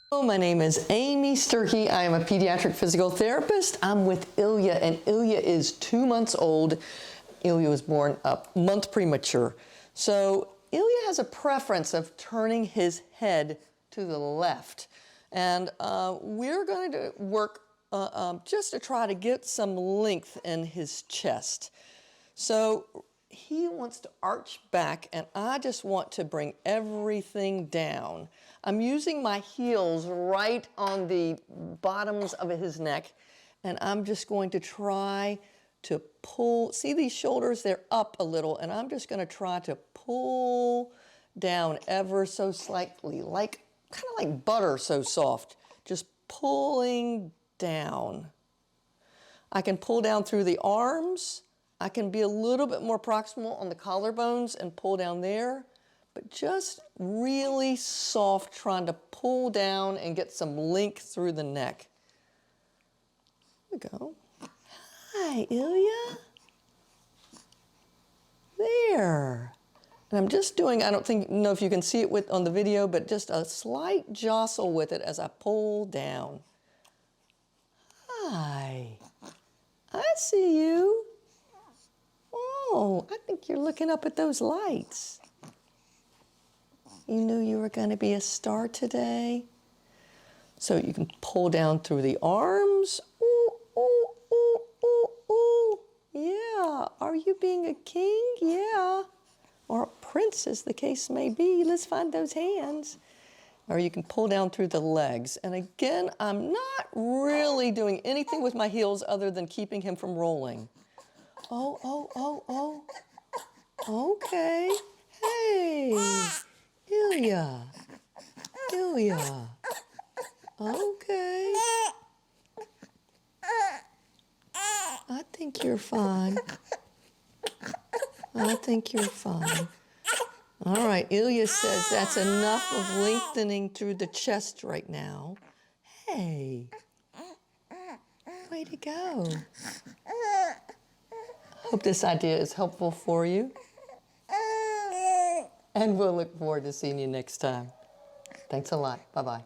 Hello, my name is Amy Sturkey. I am a pediatric physical therapist. I'm with Ilya, and Ilya is 2 months old. Ilya was born a month premature. So Ilya has a preference of turning his head to the left. And we're going to work just to try to get some length in his chest. So he wants to arch back, and I just want to bring everything down. I'm using my heels right on the bottoms of his neck, and I'm just going to try to pull. See these shoulders? They're up a little, and I'm just going to try to pull down ever so slightly, like kind of like butter, so soft. Just pulling down. I can pull down through the arms. I can be a little bit more proximal on the collarbones and pull down there, but just really soft, trying to pull down and get some length through the neck. There we go. Hi, Ilya. There. And I'm just doing, I don't know if you can see it on the video, but just a slight jostle with it as I pull down. Hi. I see you. Oh, I think you're looking up at those lights. You knew you were going to be a star today? So you can pull down through the arms. Ooh, ooh, ooh, ooh, ooh. Yeah. Are you being a king? Yeah. Or a prince, as the case may be. Let's find those hands. Or you can pull down through the legs. And again, I'm not really doing anything with my heels other than keeping him from rolling. Oh, oh, oh, oh. Okay. Hey, Ilya. Ilya. Okay. I think you're fine. I think you're fine. All right, Ilya says that's enough of lengthening through the chest right now. Hey. Way to go. Hope this idea is helpful for you. And we'll look forward to seeing you next time. Thanks a lot. Bye-bye.